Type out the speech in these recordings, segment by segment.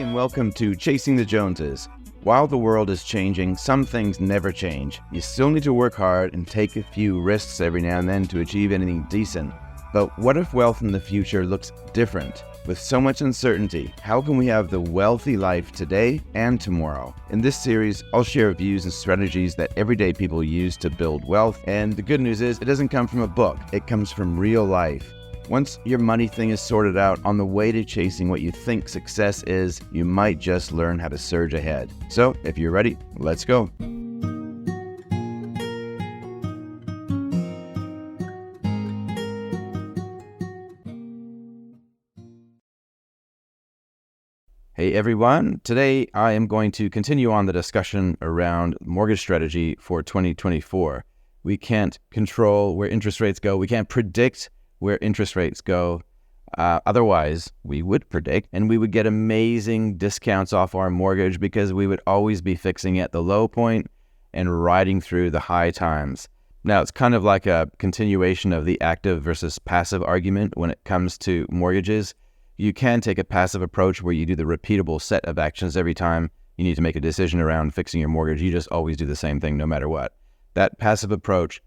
and welcome to Chasing the Joneses. While the world is changing, some things never change. You still need to work hard and take a few risks every now and then to achieve anything decent. But what if wealth in the future looks different? With so much uncertainty, how can we have the wealthy life today and tomorrow? In this series, I'll share views and strategies that everyday people use to build wealth. And the good news is, it doesn't come from a book, it comes from real life. Once your money thing is sorted out, on the way to chasing what you think success is, you might just learn how to surge ahead. So, if you're ready, let's go. Hey everyone, today I am going to continue on the discussion around mortgage strategy for 2024. We can't control where interest rates go. We can't predict where interest rates go. Otherwise, we would predict and we would get amazing discounts off our mortgage because we would always be fixing at the low point and riding through the high times. Now, it's kind of like a continuation of the active versus passive argument when it comes to mortgages. You can take a passive approach where you do the repeatable set of actions every time you need to make a decision around fixing your mortgage. You just always do the same thing no matter what. That passive approach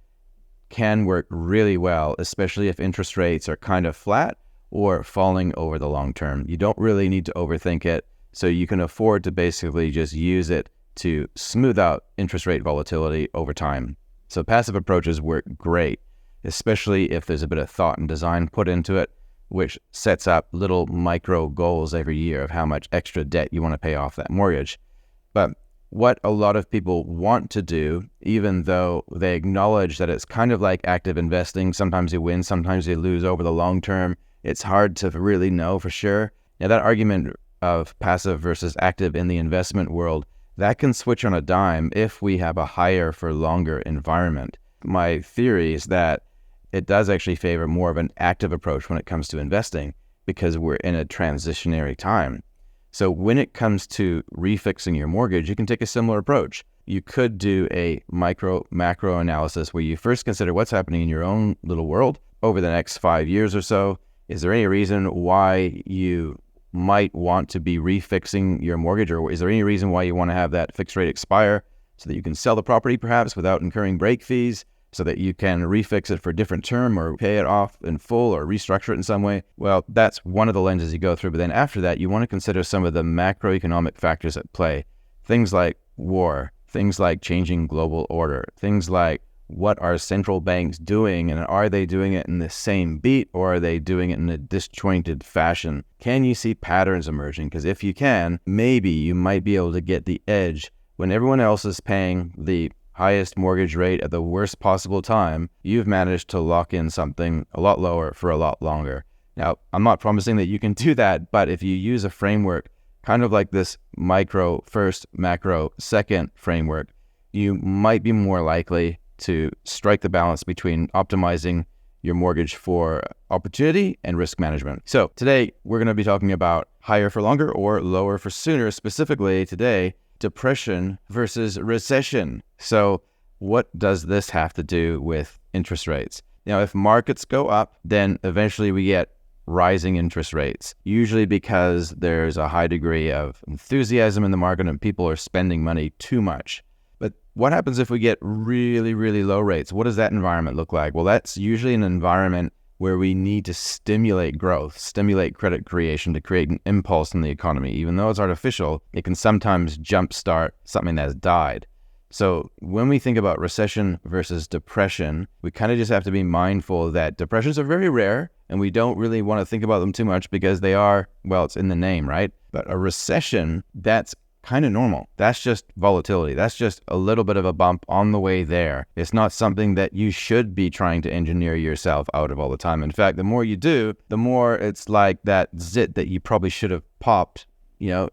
can work really well, especially if interest rates are kind of flat or falling over the long term. You don't really need to overthink it, so you can afford to basically just use it to smooth out interest rate volatility over time. So passive approaches work great, especially if there's a bit of thought and design put into it, which sets up little micro goals every year of how much extra debt you want to pay off that mortgage. But what a lot of people want to do, even though they acknowledge that it's kind of like active investing, sometimes you win, sometimes you lose over the long term, it's hard to really know for sure. Now, that argument of passive versus active in the investment world, that can switch on a dime if we have a higher for longer environment. My theory is that it does actually favor more of an active approach when it comes to investing because we're in a transitionary time. So when it comes to refixing your mortgage, you can take a similar approach. You could do a macro analysis where you first consider what's happening in your own little world over the next 5 years or so. Is there any reason why you might want to be refixing your mortgage, or is there any reason why you want to have that fixed rate expire so that you can sell the property perhaps without incurring break fees, so that you can refix it for a different term or pay it off in full or restructure it in some way? Well, that's one of the lenses you go through. But then after that, you want to consider some of the macroeconomic factors at play. Things like war, things like changing global order, things like what are central banks doing, and are they doing it in the same beat or are they doing it in a disjointed fashion? Can you see patterns emerging? Because if you can, maybe you might be able to get the edge when everyone else is paying the highest mortgage rate at the worst possible time. You've managed to lock in something a lot lower for a lot longer. Now, I'm not promising that you can do that, but if you use a framework kind of like this micro first, macro second framework, you might be more likely to strike the balance between optimizing your mortgage for opportunity and risk management. So today we're going to be talking about higher for longer or lower for sooner, specifically today, depression versus recession. So what does this have to do with interest rates? Now, if markets go up, then eventually we get rising interest rates, usually because there's a high degree of enthusiasm in the market and people are spending money too much. But what happens if we get really, really low rates? What does that environment look like? Well, that's usually an environment where we need to stimulate growth, stimulate credit creation to create an impulse in the economy. Even though it's artificial, it can sometimes jumpstart something that's died. So when we think about recession versus depression, we kind of just have to be mindful that depressions are very rare and we don't really want to think about them too much because they are, well, it's in the name, right? But a recession, that's kind of normal. That's just volatility. That's just a little bit of a bump on the way there. It's not something that you should be trying to engineer yourself out of all the time. In fact, the more you do, the more it's like that zit that you probably should have popped,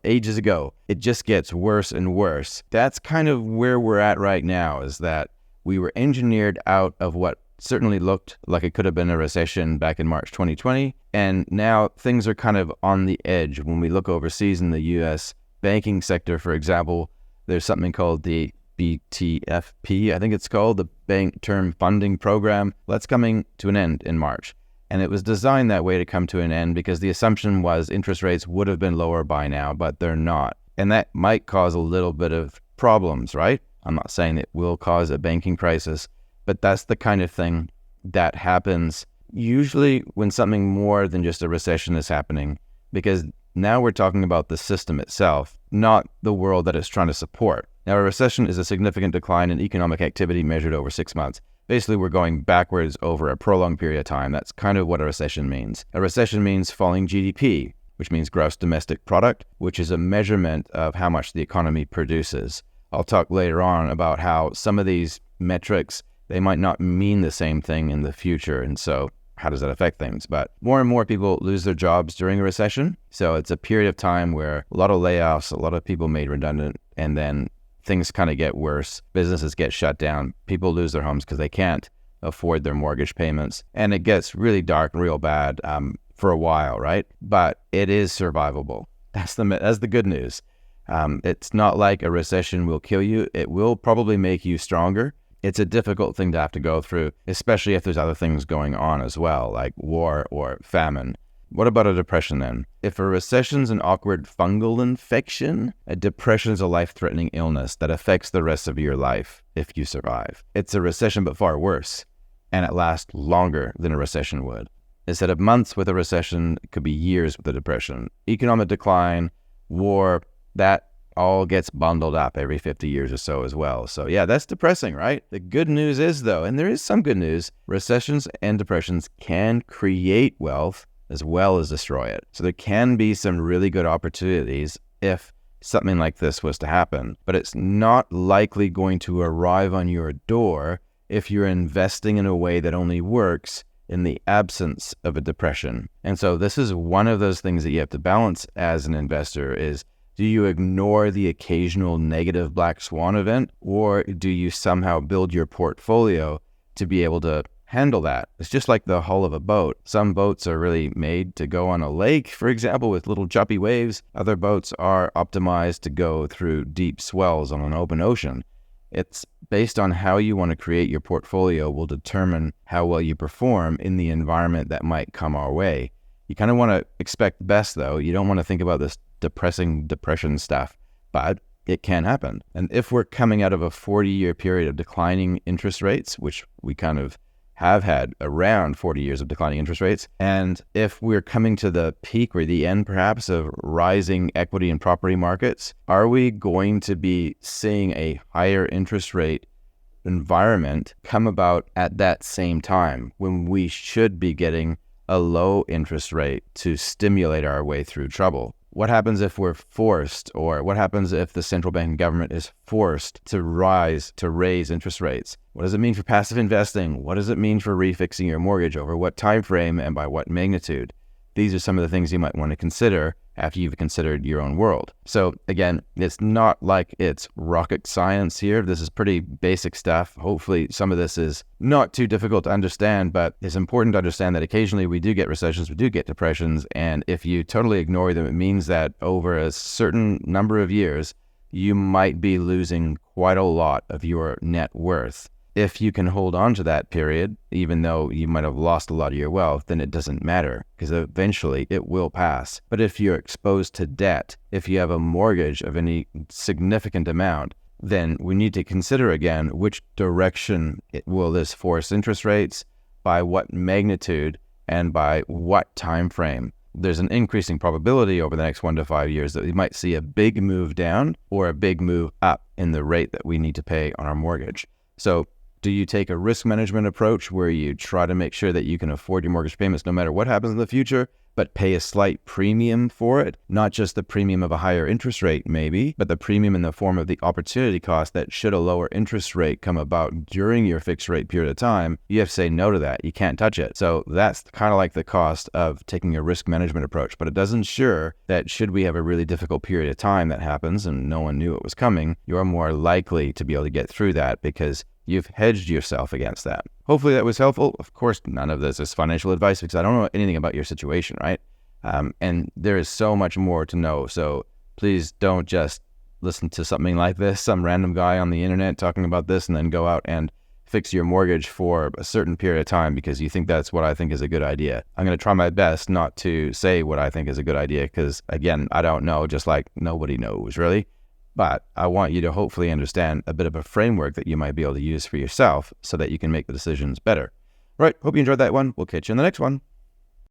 ages ago. It just gets worse and worse. That's kind of where we're at right now, is that we were engineered out of what certainly looked like it could have been a recession back in March 2020. And now things are kind of on the edge. When we look overseas in the US banking sector, for example, there's something called the BTFP, I think it's called, the Bank Term Funding Program. That's coming to an end in March. And it was designed that way to come to an end because the assumption was interest rates would have been lower by now, but they're not. And that might cause a little bit of problems, right? I'm not saying it will cause a banking crisis, but that's the kind of thing that happens usually when something more than just a recession is happening, because now we're talking about the system itself, not the world that it's trying to support. Now, a recession is a significant decline in economic activity measured over 6 months. Basically, we're going backwards over a prolonged period of time. That's kind of what a recession means. A recession means falling GDP, which means gross domestic product, which is a measurement of how much the economy produces. I'll talk later on about how some of these metrics, they might not mean the same thing in the future. And so how does that affect things? But more and more people lose their jobs during a recession. So it's a period of time where a lot of layoffs, a lot of people made redundant, and then things kind of get worse. Businesses get shut down. People lose their homes because they can't afford their mortgage payments. And it gets really dark and real bad for a while, right? But it is survivable. That's the good news. It's not like a recession will kill you. It will probably make you stronger. It's a difficult thing to have to go through, especially if there's other things going on as well, like war or famine. What about a depression then? If a recession's an awkward fungal infection, a depression is a life-threatening illness that affects the rest of your life if you survive. It's a recession, but far worse, and it lasts longer than a recession would. Instead of months with a recession, it could be years with a depression. Economic decline, war, that all gets bundled up every 50 years or so as well. So yeah, that's depressing, right? The good news is though, and there is some good news, recessions and depressions can create wealth as well as destroy it. So there can be some really good opportunities if something like this was to happen, but it's not likely going to arrive on your door if you're investing in a way that only works in the absence of a depression. And so this is one of those things that you have to balance as an investor is, do you ignore the occasional negative black swan event, or do you somehow build your portfolio to be able to handle that? It's just like the hull of a boat. Some boats are really made to go on a lake, for example, with little choppy waves. Other boats are optimized to go through deep swells on an open ocean. It's based on how you want to create your portfolio will determine how well you perform in the environment that might come our way. You kind of want to expect the best, though. You don't want to think about this depression stuff, but it can happen. And if we're coming out of a 40-year period of declining interest rates, which we kind of have had around 40 years of declining interest rates, and if we're coming to the peak or the end perhaps of rising equity and property markets, are we going to be seeing a higher interest rate environment come about at that same time when we should be getting a low interest rate to stimulate our way through trouble? What happens if we're forced, or what happens if the central bank and government is forced to raise interest rates? What does it mean for passive investing? What does it mean for refixing your mortgage? Over what time frame and by what magnitude? These are some of the things you might want to consider after you've considered your own world. So again, it's not like it's rocket science here. This is pretty basic stuff. Hopefully some of this is not too difficult to understand, but it's important to understand that occasionally we do get recessions, we do get depressions, and if you totally ignore them, it means that over a certain number of years, you might be losing quite a lot of your net worth. If you can hold on to that period, even though you might have lost a lot of your wealth, then it doesn't matter because eventually it will pass. But if you're exposed to debt, if you have a mortgage of any significant amount, then we need to consider again which direction will this force interest rates, by what magnitude, and by what time frame. There's an increasing probability over the next 1 to 5 years that we might see a big move down or a big move up in the rate that we need to pay on our mortgage. So do you take a risk management approach where you try to make sure that you can afford your mortgage payments no matter what happens in the future, but pay a slight premium for it? Not just the premium of a higher interest rate maybe, but the premium in the form of the opportunity cost that should a lower interest rate come about during your fixed rate period of time, you have to say no to that. You can't touch it. So that's kind of like the cost of taking a risk management approach, but it does ensure that should we have a really difficult period of time that happens and no one knew it was coming, you're more likely to be able to get through that because you've hedged yourself against that. Hopefully that was helpful. Of course, none of this is financial advice because I don't know anything about your situation, right? And there is so much more to know. So please don't just listen to something like this, some random guy on the internet talking about this, and then go out and fix your mortgage for a certain period of time because you think that's what I think is a good idea. I'm going to try my best not to say what I think is a good idea because, again, I don't know, just like nobody knows, really. But I want you to hopefully understand a bit of a framework that you might be able to use for yourself so that you can make the decisions better. Right, hope you enjoyed that one. We'll catch you in the next one.